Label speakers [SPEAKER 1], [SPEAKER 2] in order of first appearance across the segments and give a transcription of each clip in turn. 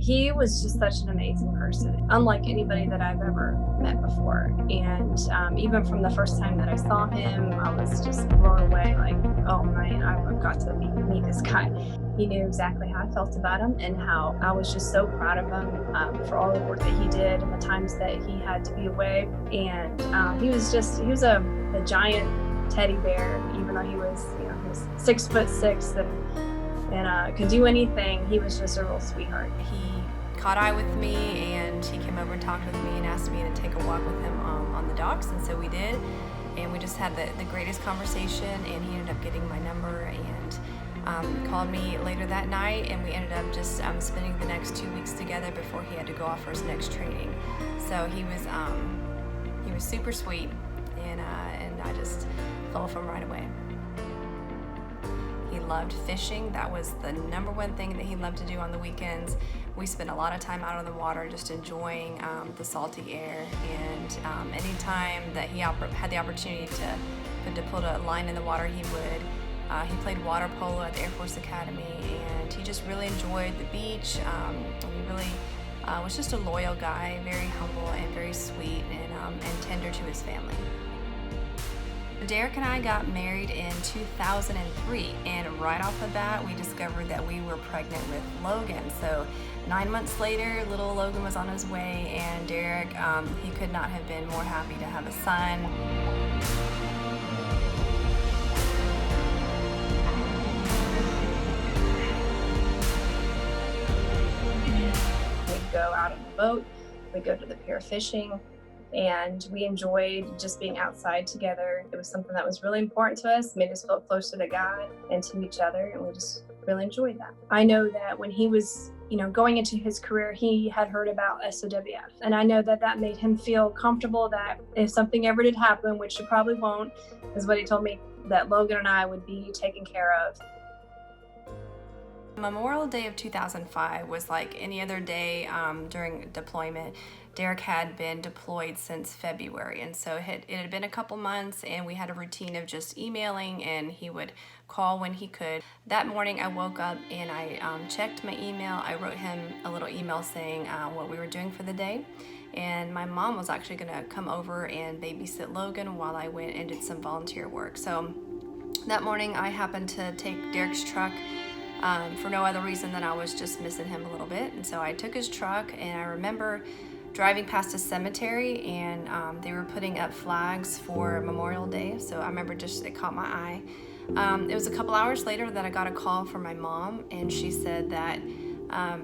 [SPEAKER 1] He was just such an amazing person, unlike anybody that I've ever met before. And even from the first time that I saw him, I was just blown away. Like, oh man, I've got to meet this guy. He knew exactly how I felt about him and how I was just so proud of him for all the work that he did and the times that he had to be away. And he was a giant teddy bear, even though he was 6'6" and could do anything. He was just a real sweetheart.
[SPEAKER 2] He caught eye with me, and he came over and talked with me and asked me to take a walk with him on the docks, and so we did, and we just had the greatest conversation, and he ended up getting my number and called me later that night, and we ended up just spending the next 2 weeks together before he had to go off for his next training. So he was super sweet, and I just fell for him right away. He loved fishing. That was the number one thing that he loved to do on the weekends. We spent a lot of time out on the water just enjoying the salty air, and anytime that he had the opportunity to put a line in the water, he would. He played water polo at the Air Force Academy, and he just really enjoyed the beach. He really was just a loyal guy, very humble and very sweet, and tender to his family. Derek and I got married in 2003, and right off the bat we discovered that we were pregnant with Logan. So 9 months later, little Logan was on his way, and Derek, he could not have been more happy to have a son.
[SPEAKER 1] We'd go out on the boat, we'd go to the pier fishing, and we enjoyed just being outside together. It was something that was really important to us, made us feel closer to God and to each other, and we just really enjoyed that. I know that when he was, going into his career, he had heard about SOWF, and I know that that made him feel comfortable that if something ever did happen, which it probably won't, is what he told me, that Logan and I would be taken care of.
[SPEAKER 2] Memorial Day of 2005 was like any other day during deployment. Derek had been deployed since February, and so it had been a couple months, and we had a routine of just emailing, and he would call when he could. That morning I woke up and I checked my email. I wrote him a little email saying what we were doing for the day, and my mom was actually going to come over and babysit Logan while I went and did some volunteer work. So that morning I happened to take Derek's truck for no other reason than I was just missing him a little bit, and so I took his truck, and I remember driving past a cemetery, and they were putting up flags for Memorial Day, so I remember it caught my eye. It was a couple hours later that I got a call from my mom, and she said that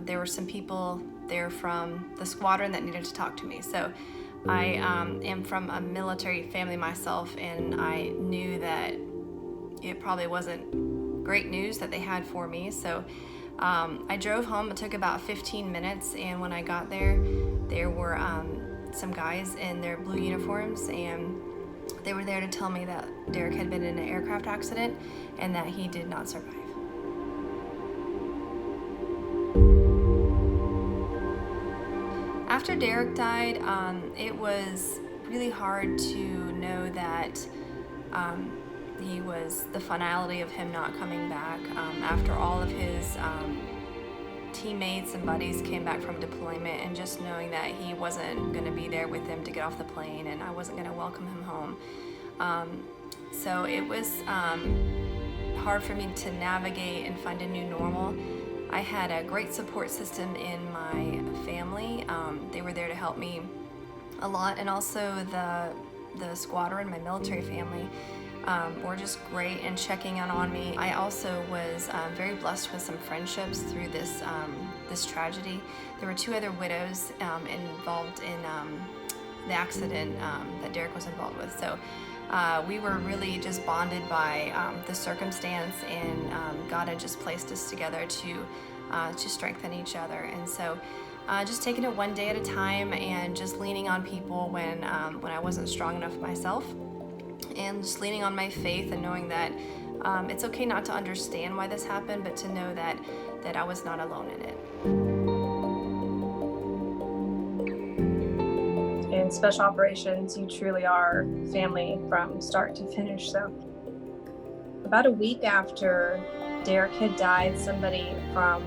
[SPEAKER 2] there were some people there from the squadron that needed to talk to me. So I am from a military family myself, and I knew that it probably wasn't great news that they had for me. So I drove home. It took about 15 minutes, and when I got there were some guys in their blue uniforms, and they were there to tell me that Derek had been in an aircraft accident and that he did not survive. After Derek died, it was really hard to know that he was the finality of him not coming back. After all of his teammates and buddies came back from deployment, and just knowing that he wasn't going to be there with them to get off the plane, and I wasn't going to welcome him home. So it was hard for me to navigate and find a new normal. I had a great support system in my family. They were there to help me a lot, and also the squadron, my military family, were just great in checking in on me. I also was very blessed with some friendships through this tragedy. There were 2 other widows involved in the accident that Derek was involved with. So we were really just bonded by the circumstance, and God had just placed us together to strengthen each other. And so just taking it one day at a time, and just leaning on people when I wasn't strong enough myself, and just leaning on my faith, and knowing that it's okay not to understand why this happened, but to know that I was not alone in it.
[SPEAKER 1] In special operations, you truly are family from start to finish. So about a week after Derek had died, somebody from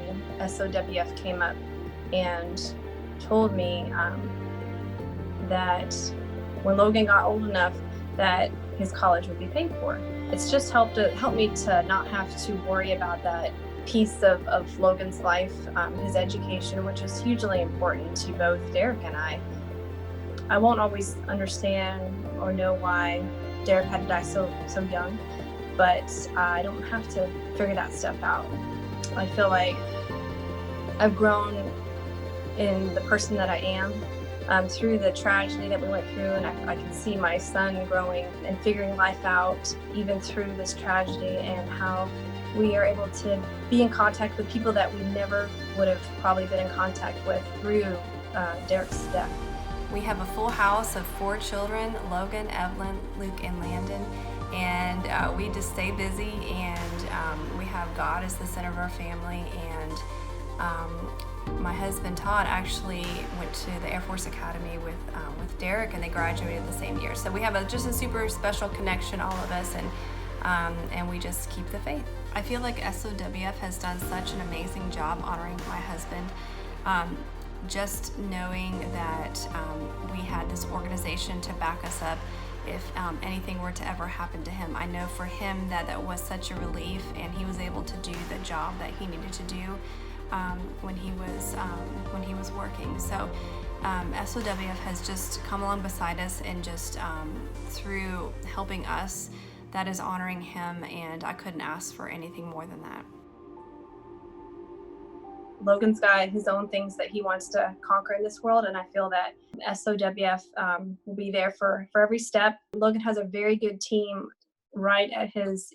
[SPEAKER 1] SOWF came up and told me that when Logan got old enough that his college would be paid for. It's just helped me to not have to worry about that piece of Logan's life, his education, which is hugely important to both Derek and I. I won't always understand or know why Derek had to die so young, but I don't have to figure that stuff out. I feel like I've grown in the person that I am through the tragedy that we went through, and I can see my son growing and figuring life out even through this tragedy, and how we are able to be in contact with people that we never would have probably been in contact with through Derek's death.
[SPEAKER 2] We have a full house of 4 children, Logan, Evelyn, Luke, and Landon, and we just stay busy, and we have God as the center of our family. And my husband Todd actually went to the Air Force Academy with Derek, and they graduated the same year. So we have just a super special connection, all of us, and we just keep the faith. I feel like SOWF has done such an amazing job honoring my husband. Just knowing that we had this organization to back us up if anything were to ever happen to him. I know for him that was such a relief, and he was able to do the job that he needed to do when he was working. So SOWF has just come along beside us, and just through helping us, that is honoring him, and I couldn't ask for anything more than that.
[SPEAKER 1] Logan's got his own things that he wants to conquer in this world, and I feel that SOWF will be there for every step. Logan has a very good team right at his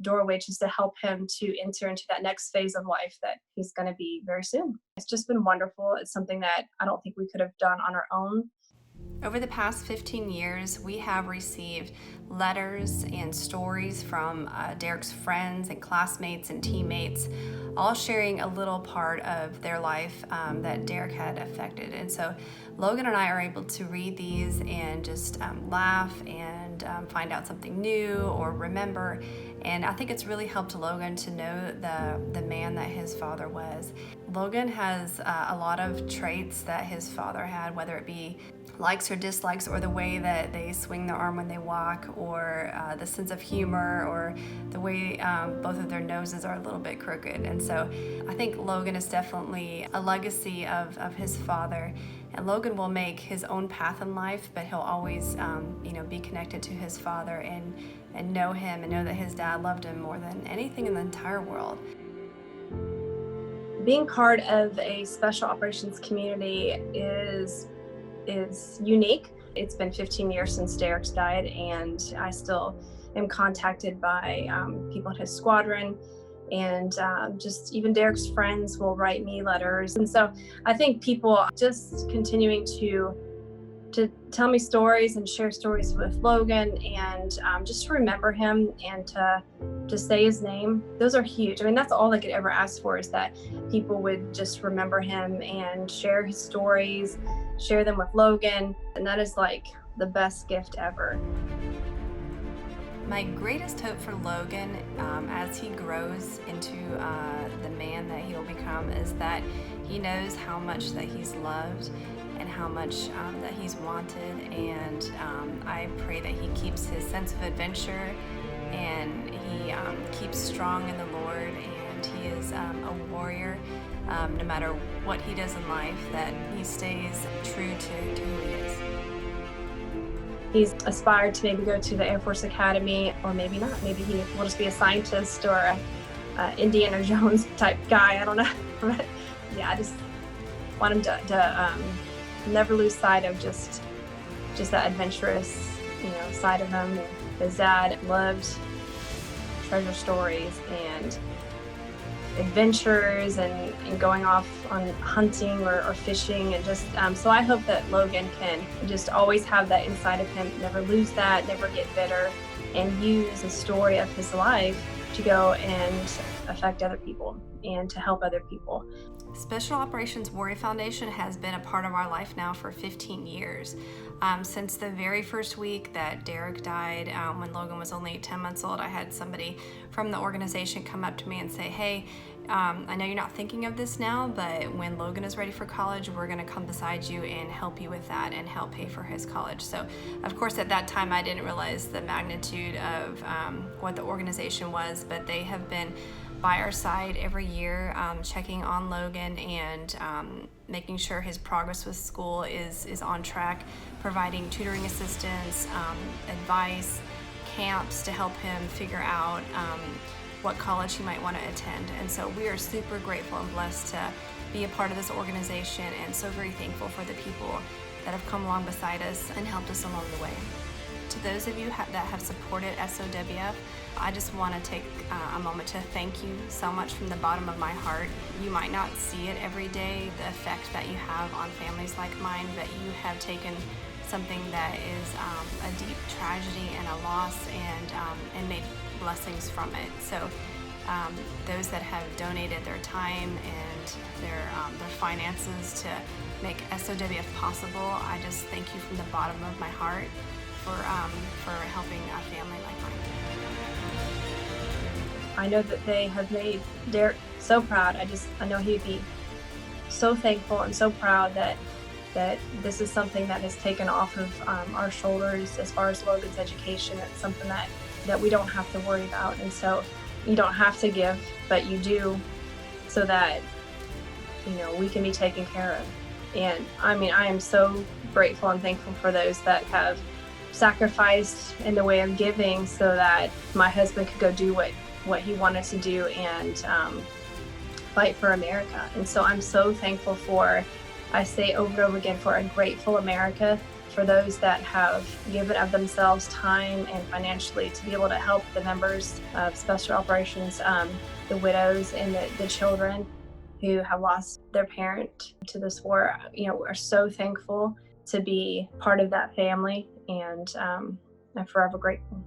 [SPEAKER 1] doorway, just to help him to enter into that next phase of life that he's going to be very soon. It's just been wonderful. It's something that I don't think we could have done on our own.
[SPEAKER 2] Over the past 15 years, we have received letters and stories from Derek's friends and classmates and teammates, all sharing a little part of their life that Derek had affected. And so Logan and I are able to read these and just laugh and find out something new or remember. And I think it's really helped Logan to know the man that his father was. Logan has a lot of traits that his father had, whether it be likes or dislikes, or the way that they swing their arm when they walk, or the sense of humor, or the way both of their noses are a little bit crooked. And so I think Logan is definitely a legacy of his father. And Logan will make his own path in life, but he'll always be connected to his father and know him, and know that his dad loved him more than anything in the entire world.
[SPEAKER 1] Being part of a special operations community is unique. It's been 15 years since Derek's died, and I still am contacted by people in his squadron, and just even Derek's friends will write me letters. And so I think people just continuing to tell me stories and share stories with Logan, and just to remember him and to say his name, those are huge. I mean, that's all I could ever ask for, is that people would just remember him and share his stories, share them with Logan, and that is like the best gift ever.
[SPEAKER 2] My greatest hope for Logan as he grows into the man that he'll become is that he knows how much that he's loved and how much that he's wanted, and I pray that he keeps his sense of adventure, and he keeps strong in the Lord, and he is a warrior. No matter what he does in life, that he stays true to who he is.
[SPEAKER 1] He's aspired to maybe go to the Air Force Academy, or maybe not. Maybe he will just be a scientist or a Indiana Jones type guy. I don't know. But yeah, I just want him to never lose sight of just that adventurous, side of him. His dad loved treasure stories and adventures and going off on hunting or fishing, and just so I hope that Logan can just always have that inside of him, never lose that, never get bitter, and use the story of his life to go and affect other people and to help other people.
[SPEAKER 2] Special Operations Warrior Foundation has been a part of our life now for 15 years. Since the very first week that Derek died, when Logan was only 10 months old, I had somebody from the organization come up to me and say, hey, I know you're not thinking of this now, but when Logan is ready for college, we're going to come beside you and help you with that and help pay for his college. So, of course, at that time, I didn't realize the magnitude of what the organization was, but they have been by our side every year, checking on Logan and making sure his progress with school is on track, providing tutoring assistance, advice, camps to help him figure out what college he might want to attend. And so we are super grateful and blessed to be a part of this organization, and so very thankful for the people that have come along beside us and helped us along the way. To those of you that have supported SOWF, I just want to take a moment to thank you so much from the bottom of my heart. You might not see it every day, the effect that you have on families like mine, but you have taken something that is a deep tragedy and a loss and made blessings from it. So those that have donated their time and their finances to make SOWF possible, I just thank you from the bottom of my heart for helping a family like mine.
[SPEAKER 1] I know that they have made Derek so proud. I know he'd be so thankful and so proud that this is something that has taken off of our shoulders as far as Logan's education. It's something that we don't have to worry about. And so you don't have to give, but you do, so that, we can be taken care of. And I am so grateful and thankful for those that have sacrificed in the way of giving so that my husband could go do what he wanted to do and fight for America. And so I'm so thankful for, I say over and over again, for a grateful America, for those that have given of themselves time and financially to be able to help the members of Special Operations, the widows and the children who have lost their parent to this war. We're so thankful to be part of that family, and I'm forever grateful.